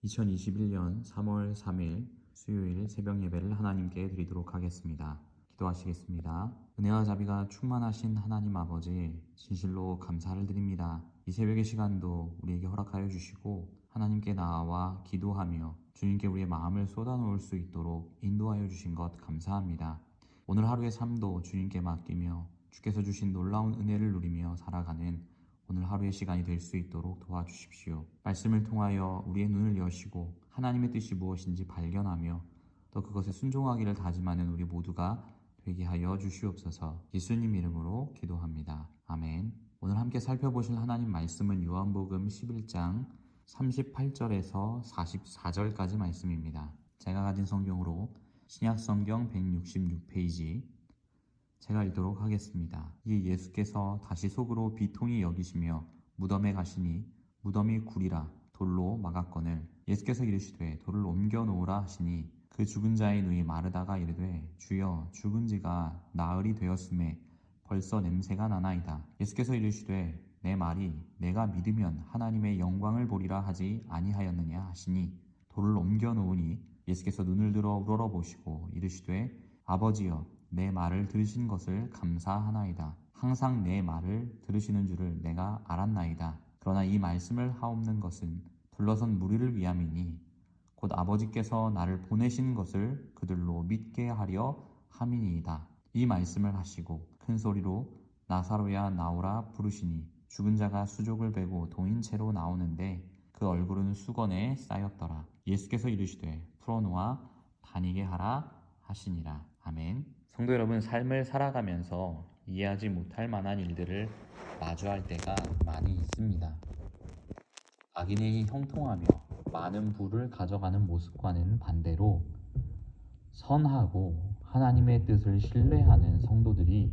2021년 3월 3일 수요일 새벽 예배를 하나님께 드리도록 하겠습니다. 기도하시겠습니다. 은혜와 자비가 충만하신 하나님 아버지, 진실로 감사를 드립니다. 이 새벽의 시간도 우리에게 허락하여 주시고 하나님께 나아와 기도하며 주님께 우리의 마음을 쏟아놓을 수 있도록 인도하여 주신 것 감사합니다. 오늘 하루의 삶도 주님께 맡기며 주께서 주신 놀라운 은혜를 누리며 살아가는 오늘 하루의 시간이 될 수 있도록 도와주십시오. 말씀을 통하여 우리의 눈을 여시고 하나님의 뜻이 무엇인지 발견하며 또 그것에 순종하기를 다짐하는 우리 모두가 되게 하여 주시옵소서. 예수님 이름으로 기도합니다. 아멘. 오늘 함께 살펴보실 하나님 말씀은 요한복음 11장 38절에서 44절까지 말씀입니다. 제가 가진 성경으로 신약성경 166페이지 제가 읽도록 하겠습니다. 이 예수께서 다시 속으로 비통히 여기시며 무덤에 가시니 무덤이 굴이라 돌로 막았거늘 예수께서 이르시되 돌을 옮겨 놓으라 하시니 그 죽은 자의 누이 마르다가 이르되 주여 죽은 지가 나흘이 되었음에 벌써 냄새가 나나이다. 예수께서 이르시되 내 말이 내가 믿으면 하나님의 영광을 보리라 하지 아니하였느냐 하시니 돌을 옮겨 놓으니 예수께서 눈을 들어 우러러보시고 이르시되 아버지여 내 말을 들으신 것을 감사하나이다. 항상 내 말을 들으시는 줄을 내가 알았나이다. 그러나 이 말씀을 하옵는 것은 둘러선 무리를 위함이니 곧 아버지께서 나를 보내신 것을 그들로 믿게 하려 함이니이다. 이 말씀을 하시고 큰 소리로 나사로야 나오라 부르시니 죽은 자가 수족을 베고 동인 채로 나오는데 그 얼굴은 수건에 쌓였더라. 예수께서 이르시되 풀어놓아 다니게 하라 하시니라. 아멘. 성도 여러분, 삶을 살아가면서 이해하지 못할 만한 일들을 마주할 때가 많이 있습니다. 악인이 형통하며 많은 부를 가져가는 모습과는 반대로 선하고 하나님의 뜻을 신뢰하는 성도들이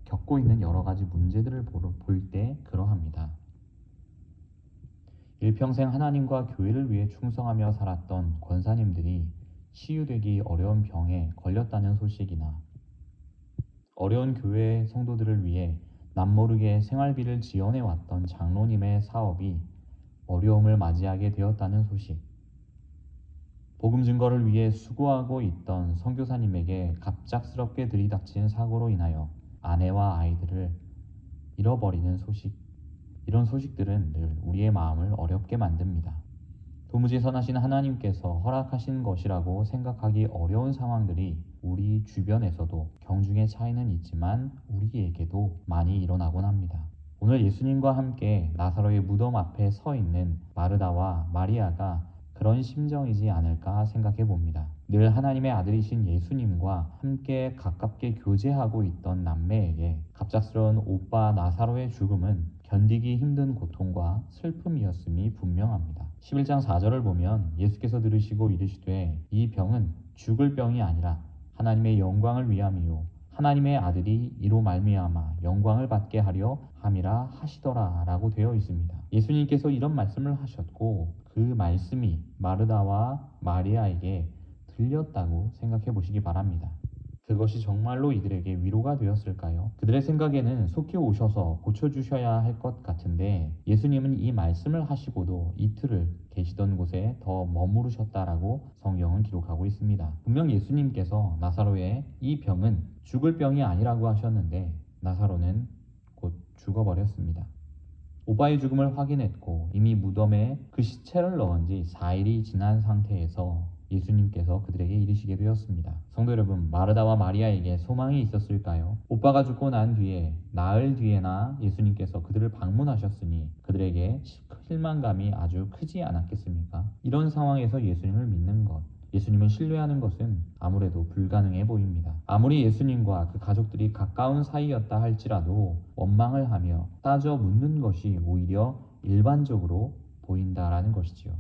겪고 있는 여러 가지 문제들을 볼 때 그러합니다. 일평생 하나님과 교회를 위해 충성하며 살았던 권사님들이 치유되기 어려운 병에 걸렸다는 소식이나 어려운 교회 성도들을 위해 남모르게 생활비를 지원해 왔던 장로님의 사업이 어려움을 맞이하게 되었다는 소식, 복음 증거를 위해 수고하고 있던 선교사님에게 갑작스럽게 들이닥친 사고로 인하여 아내와 아이들을 잃어버리는 소식, 이런 소식들은 늘 우리의 마음을 어렵게 만듭니다. 도무지 선하신 하나님께서 허락하신 것이라고 생각하기 어려운 상황들이 우리 주변에서도 경중의 차이는 있지만 우리에게도 많이 일어나곤 합니다. 오늘 예수님과 함께 나사로의 무덤 앞에 서 있는 마르다와 마리아가 그런 심정이지 않을까 생각해 봅니다. 늘 하나님의 아들이신 예수님과 함께 가깝게 교제하고 있던 남매에게 갑작스러운 오빠 나사로의 죽음은 견디기 힘든 고통과 슬픔이었음이 분명합니다. 11장 4절을 보면 예수께서 들으시고 이르시되 이 병은 죽을 병이 아니라 하나님의 영광을 위함이요 하나님의 아들이 이로 말미암아 영광을 받게 하려 함이라 하시더라 라고 되어 있습니다. 예수님께서 이런 말씀을 하셨고 그 말씀이 마르다와 마리아에게 들렸다고 생각해 보시기 바랍니다. 그것이 정말로 이들에게 위로가 되었을까요? 그들의 생각에는 속히 오셔서 고쳐주셔야 할 것 같은데 예수님은 이 말씀을 하시고도 이틀을 계시던 곳에 더 머무르셨다라고 성경은 기록하고 있습니다. 분명 예수님께서 나사로의 이 병은 죽을 병이 아니라고 하셨는데 나사로는 곧 죽어버렸습니다. 오빠의 죽음을 확인했고 이미 무덤에 그 시체를 넣은 지 4일이 지난 상태에서 예수님께서 그들에게 이르시게 되었습니다. 성도 여러분, 마르다와 마리아에게 소망이 있었을까요? 오빠가 죽고 난 뒤에 나흘 뒤에나 예수님께서 그들을 방문하셨으니 그들에게 실망감이 아주 크지 않았겠습니까? 이런 상황에서 예수님을 믿는 것, 예수님을 신뢰하는 것은 아무래도 불가능해 보입니다. 아무리 예수님과 그 가족들이 가까운 사이였다 할지라도 원망을 하며 따져 묻는 것이 오히려 일반적으로 보인다라는 것이지요.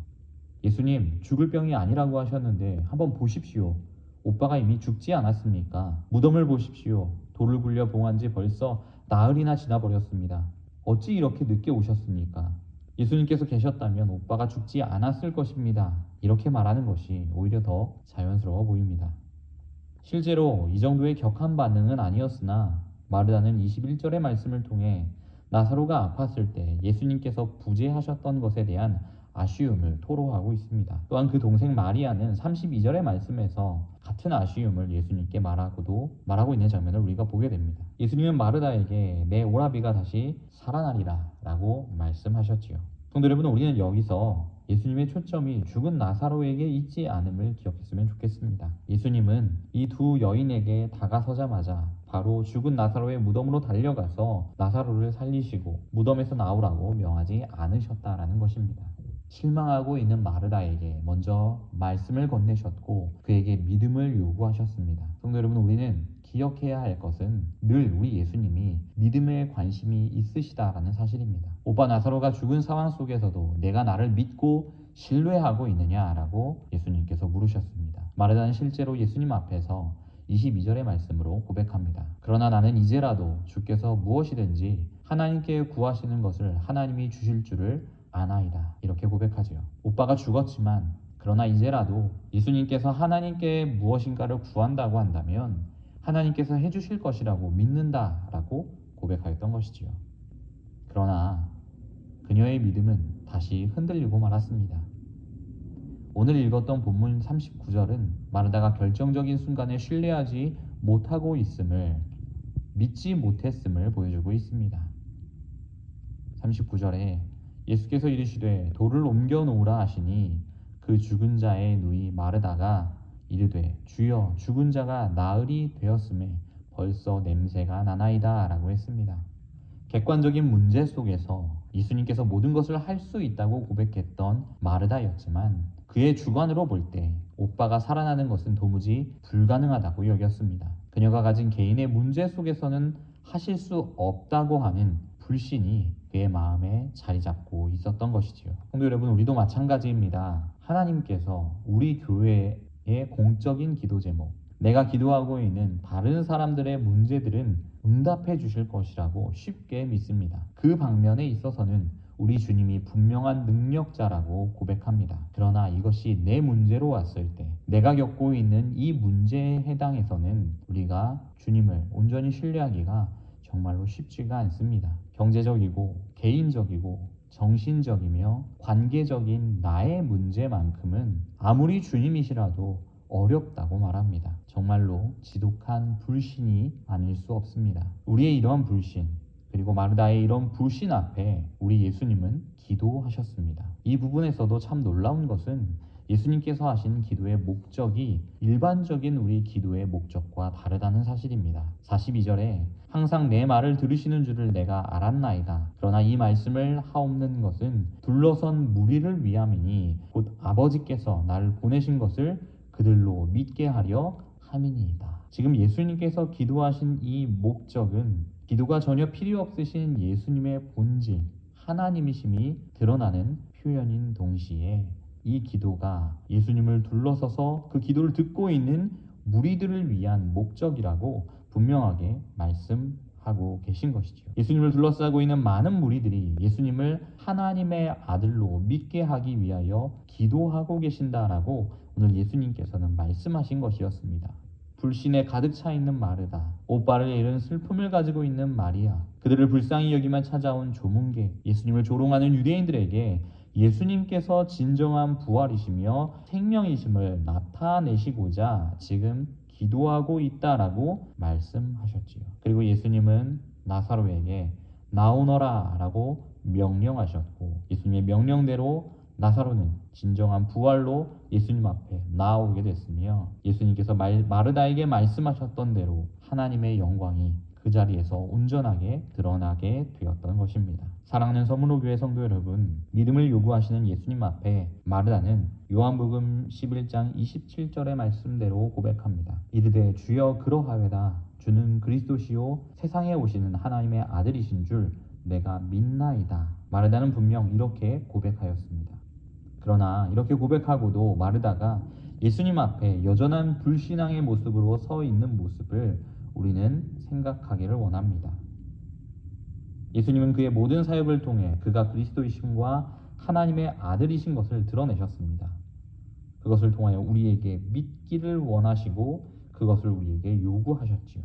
예수님, 죽을 병이 아니라고 하셨는데 한번 보십시오. 오빠가 이미 죽지 않았습니까? 무덤을 보십시오. 돌을 굴려 봉한 지 벌써 나흘이나 지나버렸습니다. 어찌 이렇게 늦게 오셨습니까? 예수님께서 계셨다면 오빠가 죽지 않았을 것입니다. 이렇게 말하는 것이 오히려 더 자연스러워 보입니다. 실제로 이 정도의 격한 반응은 아니었으나 마르다는 21절의 말씀을 통해 나사로가 아팠을 때 예수님께서 부재하셨던 것에 대한 아쉬움을 토로하고 있습니다. 또한 그 동생 마리아는 32절의 말씀에서 같은 아쉬움을 예수님께 말하고 있는 장면을 우리가 보게 됩니다. 예수님은 마르다에게 내 오라비가 다시 살아나리라 라고 말씀하셨지요. 성도 여러분, 우리는 여기서 예수님의 초점이 죽은 나사로에게 있지 않음을 기억했으면 좋겠습니다. 예수님은 이 두 여인에게 다가서자마자 바로 죽은 나사로의 무덤으로 달려가서 나사로를 살리시고 무덤에서 나오라고 명하지 않으셨다라는 것입니다. 실망하고 있는 마르다에게 먼저 말씀을 건네셨고 그에게 믿음을 요구하셨습니다. 성도 여러분, 우리는 기억해야 할 것은 늘 우리 예수님이 믿음에 관심이 있으시다라는 사실입니다. 오빠 나사로가 죽은 상황 속에서도 내가 나를 믿고 신뢰하고 있느냐라고 예수님께서 물으셨습니다. 마르다는 실제로 예수님 앞에서 22절의 말씀으로 고백합니다. 그러나 나는 이제라도 주께서 무엇이든지 하나님께 구하시는 것을 하나님이 주실 줄을 아나이다. 이렇게 고백하지요. 오빠가 죽었지만 그러나 이제라도 예수님께서 하나님께 무엇인가를 구한다고 한다면 하나님께서 해주실 것이라고 믿는다라고 고백하였던 것이지요. 그러나 그녀의 믿음은 다시 흔들리고 말았습니다. 오늘 읽었던 본문 39절은 마르다가 결정적인 순간에 신뢰하지 못하고 있음을, 믿지 못했음을 보여주고 있습니다. 39절에 예수께서 이르시되 돌을 옮겨 놓으라 하시니 그 죽은 자의 누이 마르다가 이르되 주여 죽은 자가 나흘이 되었음에 벌써 냄새가 나나이다 라고 했습니다. 객관적인 문제 속에서 예수님께서 모든 것을 할 수 있다고 고백했던 마르다였지만 그의 주관으로 볼 때 오빠가 살아나는 것은 도무지 불가능하다고 여겼습니다. 그녀가 가진 개인의 문제 속에서는 하실 수 없다고 하는 불신이 그의 마음에 자리 잡고 있었던 것이지요. 성도 여러분, 우리도 마찬가지입니다. 하나님께서 우리 교회의 공적인 기도 제목, 내가 기도하고 있는 다른 사람들의 문제들은 응답해 주실 것이라고 쉽게 믿습니다. 그 방면에 있어서는 우리 주님이 분명한 능력자라고 고백합니다. 그러나 이것이 내 문제로 왔을 때, 내가 겪고 있는 이 문제에 해당해서는 우리가 주님을 온전히 신뢰하기가 정말로 쉽지가 않습니다. 경제적이고 개인적이고 정신적이며 관계적인 나의 문제만큼은 아무리 주님이시라도 어렵다고 말합니다. 정말로 지독한 불신이 아닐 수 없습니다. 우리의 이러한 불신, 그리고 마르다의 이런 불신 앞에 우리 예수님은 기도하셨습니다. 이 부분에서도 참 놀라운 것은 예수님께서 하신 기도의 목적이 일반적인 우리 기도의 목적과 다르다는 사실입니다. 42절에 항상 내 말을 들으시는 줄을 내가 알았나이다. 그러나 이 말씀을 하옵는 것은 둘러선 무리를 위함이니 곧 아버지께서 나를 보내신 것을 그들로 믿게 하려 함이니이다. 지금 예수님께서 기도하신 이 목적은 기도가 전혀 필요 없으신 예수님의 본질, 하나님이심이 드러나는 표현인 동시에 이 기도가 예수님을 둘러서서 그 기도를 듣고 있는 무리들을 위한 목적이라고 분명하게 말씀하고 계신 것이죠. 예수님을 둘러싸고 있는 많은 무리들이 예수님을 하나님의 아들로 믿게 하기 위하여 기도하고 계신다라고 오늘 예수님께서는 말씀하신 것이었습니다. 불신에 가득 차 있는 마르다, 오빠를 잃은 슬픔을 가지고 있는 마리아, 그들을 불쌍히 여기만 찾아온 조문객, 예수님을 조롱하는 유대인들에게 예수님께서 진정한 부활이시며 생명이심을 나타내시고자 지금 기도하고 있다라고 말씀하셨지요. 그리고 예수님은 나사로에게 나오너라 라고 명령하셨고 예수님의 명령대로 나사로는 진정한 부활로 예수님 앞에 나아오게 됐으며 예수님께서 마르다에게 말씀하셨던 대로 하나님의 영광이 그 자리에서 온전하게 드러나게 되었던 것입니다. 사랑하는 서문호교회 성도 여러분, 믿음을 요구하시는 예수님 앞에 마르다는 요한복음 11장 27절의 말씀대로 고백합니다. 이르되 주여 그러하외다. 주는 그리스도시요 세상에 오시는 하나님의 아들이신 줄 내가 믿나이다. 마르다는 분명 이렇게 고백하였습니다. 그러나 이렇게 고백하고도 마르다가 예수님 앞에 여전한 불신앙의 모습으로 서 있는 모습을 우리는 생각하기를 원합니다. 예수님은 그의 모든 사역을 통해 그가 그리스도이심과 하나님의 아들이신 것을 드러내셨습니다. 그것을 통하여 우리에게 믿기를 원하시고 그것을 우리에게 요구하셨지요.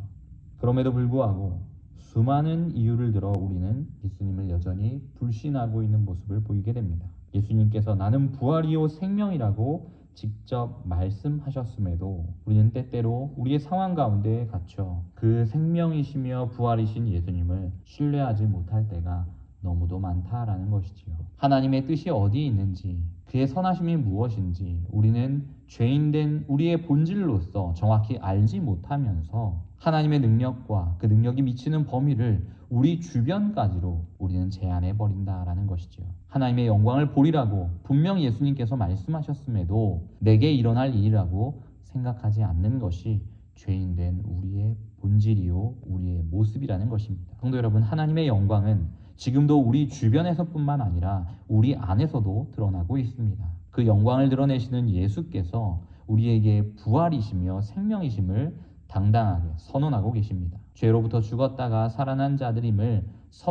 그럼에도 불구하고 수많은 이유를 들어 우리는 예수님을 여전히 불신하고 있는 모습을 보이게 됩니다. 예수님께서 나는 부활이요 생명이라고 직접 말씀하셨음에도 우리는 때때로 우리의 상황 가운데 갇혀 그 생명이시며 부활이신 예수님을 신뢰하지 못할 때가 너무도 많다라는 것이지요. 하나님의 뜻이 어디에 있는지, 그의 선하심이 무엇인지 우리는 죄인된 우리의 본질로서 정확히 알지 못하면서 하나님의 능력과 그 능력이 미치는 범위를 우리 주변까지로 우리는 제한해 버린다라는 것이지요. 하나님의 영광을 보리라고 분명 예수님께서 말씀하셨음에도 내게 일어날 일이라고 생각하지 않는 것이 죄인된 우리의 본질이요 우리의 모습이라는 것입니다. 성도 여러분, 하나님의 영광은 지금도 우리 주변에서뿐만 아니라 우리 안에서도 드러나고 있습니다. 그 영광을 드러내시는 예수께서 우리에게 부활이시며 생명이심을 당당하게 선언하고 계십니다. 죄로부터 죽었다가 살아난 자들임을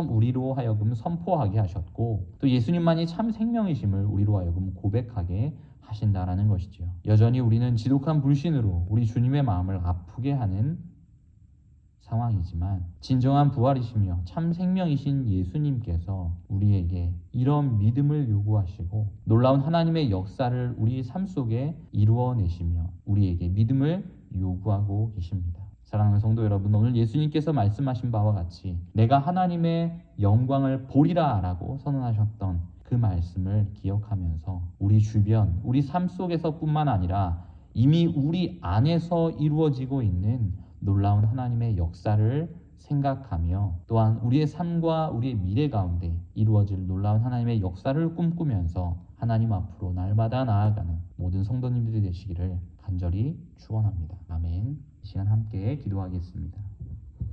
우리로 하여금 선포하게 하셨고, 또 예수님만이 참 생명이심을 우리로 하여금 고백하게 하신다라는 것이죠. 여전히 우리는 지독한 불신으로 우리 주님의 마음을 아프게 하는 상황이지만 진정한 부활이시며 참 생명이신 예수님께서 우리에게 이런 믿음을 요구하시고 놀라운 하나님의 역사를 우리 삶 속에 이루어내시며 우리에게 믿음을 요구하고 계십니다. 사랑하는 성도 여러분, 오늘 예수님께서 말씀하신 바와 같이 내가 하나님의 영광을 보리라 라고 선언하셨던 그 말씀을 기억하면서 우리 주변, 우리 삶 속에서뿐만 아니라 이미 우리 안에서 이루어지고 있는 놀라운 하나님의 역사를 생각하며 또한 우리의 삶과 우리의 미래 가운데 이루어질 놀라운 하나님의 역사를 꿈꾸면서 하나님 앞으로 날마다 나아가는 모든 성도님들이 되시기를 간절히 축원합니다. 아멘. 이 시간 함께 기도하겠습니다.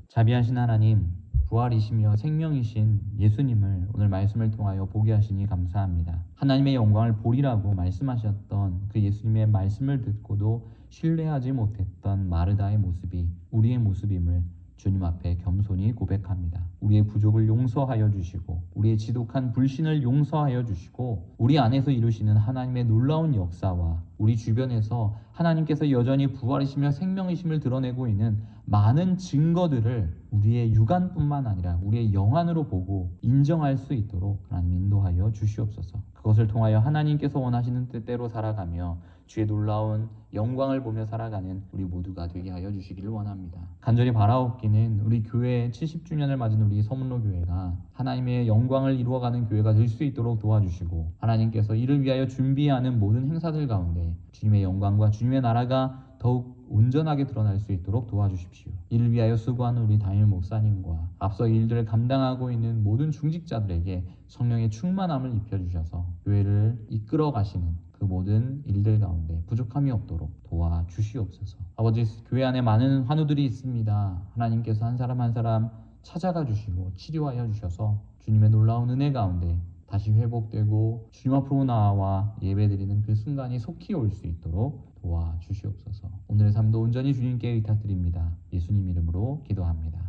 자비하신 하나님, 부활이시며 생명이신 예수님을 오늘 말씀을 통하여 보게 하시니 감사합니다. 하나님의 영광을 보리라고 말씀하셨던 그 예수님의 말씀을 듣고도 신뢰하지 못했던 마르다의 모습이 우리의 모습임을 주님 앞에 겸손히 고백합니다. 우리의 부족을 용서하여 주시고 우리의 지독한 불신을 용서하여 주시고 우리 안에서 이루시는 하나님의 놀라운 역사와 우리 주변에서 하나님께서 여전히 부활이시며 생명이심을 드러내고 있는 많은 증거들을 우리의 육안뿐만 아니라 우리의 영안으로 보고 인정할 수 있도록 하나님 인도하여 주시옵소서. 그것을 통하여 하나님께서 원하시는 뜻대로 살아가며 주의 놀라운 영광을 보며 살아가는 우리 모두가 되게 하여 주시기를 원합니다. 간절히 바라옵기는 우리 교회 70주년을 맞은 우리 서문로 교회가 하나님의 영광을 이루어가는 교회가 될 수 있도록 도와주시고 하나님께서 이를 위하여 준비하는 모든 행사들 가운데 주님의 영광과 주님의 나라가 더욱 온전하게 드러날 수 있도록 도와주십시오. 이를 위하여 수고하는 우리 담임 목사님과 앞서 일들을 감당하고 있는 모든 중직자들에게 성령의 충만함을 입혀주셔서 교회를 이끌어 가시는 그 모든 일들 가운데 부족함이 없도록 도와주시옵소서. 아버지, 교회 안에 많은 환우들이 있습니다. 하나님께서 한 사람 한 사람 찾아가 주시고 치료하여 주셔서 주님의 놀라운 은혜 가운데 다시 회복되고 주님 앞으로 나와 예배드리는 그 순간이 속히 올 수 있도록 도와주시옵소서. 오늘의 삶도 온전히 주님께 의탁드립니다. 예수님 이름으로 기도합니다.